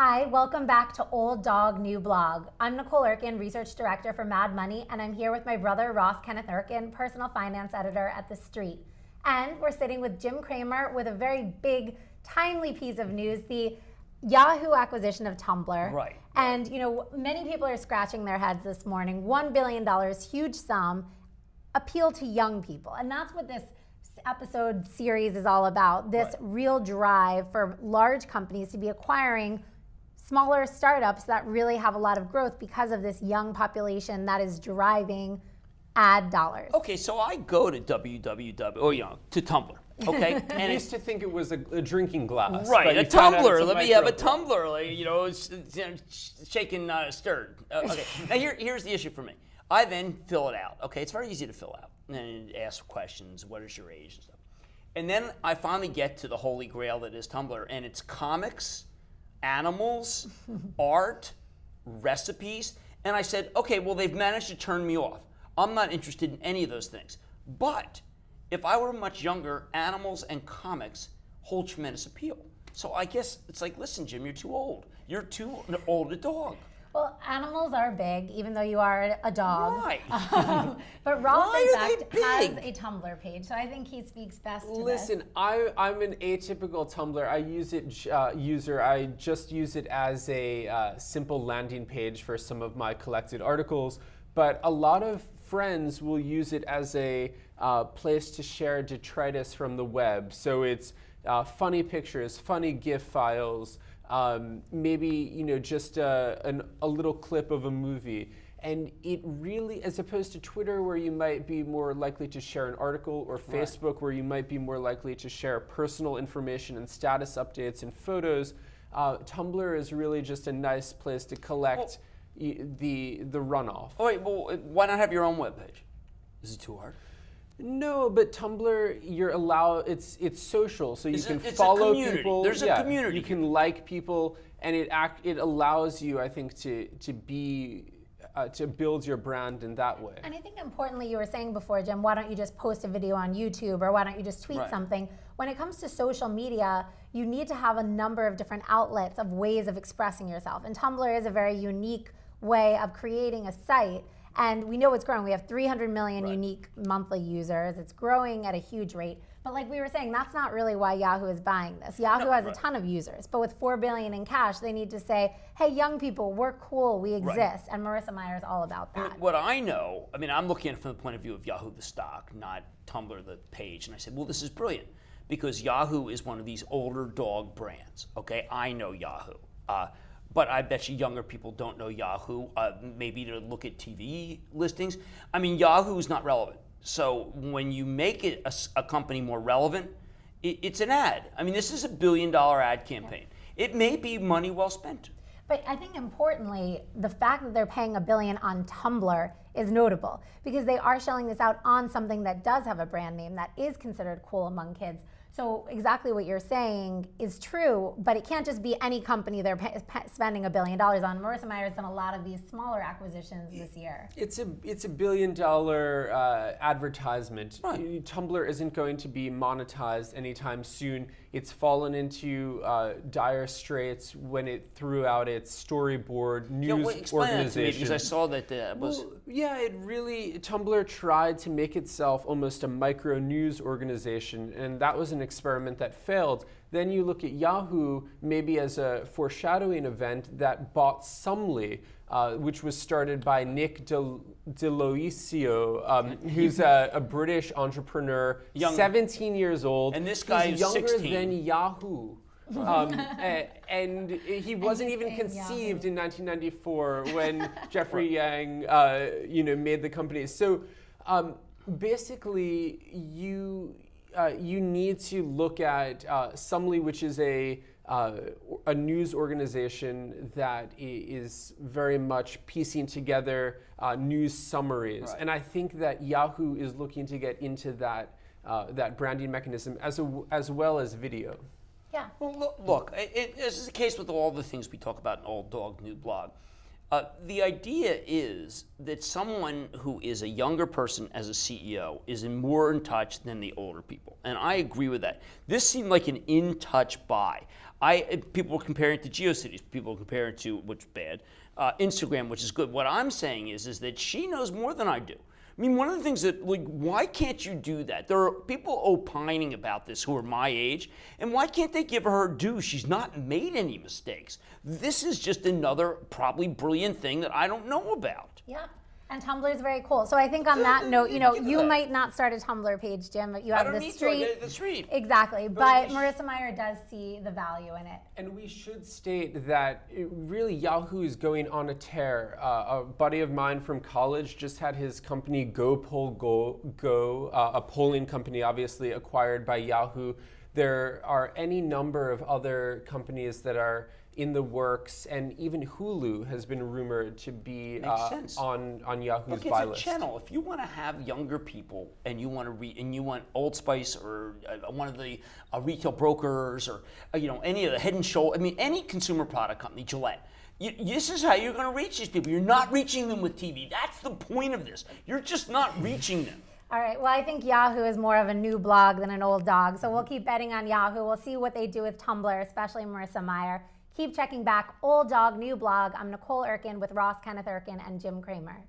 Hi, welcome back to Old Dog New Blog. I'm Nicole Urken, Research Director for Mad Money, and I'm here with my brother Ross Kenneth Urken, Personal Finance Editor at The Street. And we're sitting with Jim Cramer with a very big, timely piece of news, the Yahoo acquisition of Tumblr. Right. And you know, many people are scratching their heads this morning. $1 billion, huge sum, appeal to young people. And that's what this episode series is all about, this real drive for large companies to be acquiring smaller startups that really have a lot of growth because of this young population that is driving ad dollars. Okay, so I go to to Tumblr. Okay, and I used to think it was a drinking glass. Right, a tumbler. Let me have a tumbler. Like, shaken, stirred. Okay. Now here's the issue for me. I then fill it out. Okay, it's very easy to fill out and ask questions. What is your age and stuff? And then I finally get to the holy grail that is Tumblr, and it's comics, animals, art, recipes. And I said, okay, well, they've managed to turn me off. I'm not interested in any of those things. But if I were much younger, animals and comics hold tremendous appeal. So I guess it's like, listen, Jim, you're too old. You're too old a dog. Well, animals are big, even though you are a dog. Right. But Ross, Why in are fact, they has big? a Tumblr page, so I think he speaks best to Listen, this. I'm an atypical Tumblr. I use it I just use it as a simple landing page for some of my collected articles. But a lot of friends will use it as a place to share detritus from the web. So it's funny pictures, funny GIF files. Maybe just a little clip of a movie, and it really, as opposed to Twitter, where you might be more likely to share an article, or Facebook, where you might be more likely to share personal information and status updates and photos. Tumblr is really just a nice place to collect the runoff. Oh wait, well, why not have your own webpage? Is it too hard? No, but Tumblr, you're allowed. It's social, so you can it's follow a community. people. There's a community. You can like people, and it allows you, I think, to build your brand in that way. And I think importantly, you were saying before, Jim, why don't you just post a video on YouTube, or why don't you just tweet something? When it comes to social media, you need to have a number of different outlets of ways of expressing yourself. And Tumblr is a very unique way of creating a site. And we know it's growing. We have 300 million unique monthly users. It's growing at a huge rate. But like we were saying, that's not really why Yahoo is buying this. Yahoo has a ton of users. But with $4 billion in cash, they need to say, hey, young people, we're cool, we exist. And Marissa Meyer's all about that. What I know, I'm looking at it from the point of view of Yahoo, the stock, not Tumblr, the page. And I said, well, this is brilliant, because Yahoo is one of these older dog brands. Okay, I know Yahoo. But I bet you younger people don't know Yahoo. Maybe to look at TV listings. Yahoo's not relevant. So when you make it a company more relevant, it's an ad. This is $1 billion ad campaign. It may be money well spent. But I think importantly, the fact that they're paying $1 billion on Tumblr is notable, because they are shelling this out on something that does have a brand name that is considered cool among kids. So exactly what you're saying is true, but it can't just be any company they're spending $1 billion on. Marissa Meyer's done a lot of these smaller acquisitions this year. It's a $1 billion advertisement. Right. Tumblr isn't going to be monetized anytime soon. It's fallen into dire straits when it threw out its storyboard news explain organization. That to me, because I saw that was. Well, yeah, Tumblr tried to make itself almost a micro news organization, and that was an experiment that failed. Then you look at Yahoo maybe as a foreshadowing event that bought Sumly, which was started by Nick DeLoisio, who's a British entrepreneur, 17 years old. And this guy is younger 16. than Yahoo. And he wasn't even conceived in 1994 when Jeffrey Yang made the company. So basically, you need to look at Sumly, which is a news organization that is very much piecing together news summaries. Right. And I think that Yahoo is looking to get into that branding mechanism as well as video. Yeah. Well, look, this is the case with all the things we talk about in Old Dog New Blog. The idea is that someone who is a younger person as a CEO is more in touch than the older people. And I agree with that. This seemed like an in-touch buy. People are comparing it to GeoCities. People are comparing it to, which is bad, Instagram, which is good. What I'm saying is that she knows more than I do. I mean, one of the things that, like, why can't you do that? There are people opining about this who are my age, and why can't they give her due? She's not made any mistakes. This is just another probably brilliant thing that I don't know about. Yeah. And Tumblr is very cool. So I think on that note, you might not start a Tumblr page, Jim. You have the street. The street. Exactly. But Marissa Meyer does see the value in it. And we should state that really Yahoo is going on a tear. A buddy of mine from college just had his company Go, a polling company obviously acquired by Yahoo. There are any number of other companies that are in the works, and even Hulu has been rumored to be on Yahoo's buy list. It's a channel. If you want to have younger people, and you want to and you want Old Spice or one of the retail brokers, or any of the Head and Shoulder, I mean, any consumer product company, Gillette. This is how you're going to reach these people. You're not reaching them with TV. That's the point of this. You're just not reaching them. All right, well, I think Yahoo is more of a new blog than an old dog, so we'll keep betting on Yahoo. We'll see what they do with Tumblr, especially Marissa Meyer. Keep checking back. Old dog, new blog. I'm Nicole Urken with Ross Kenneth Urken and Jim Cramer.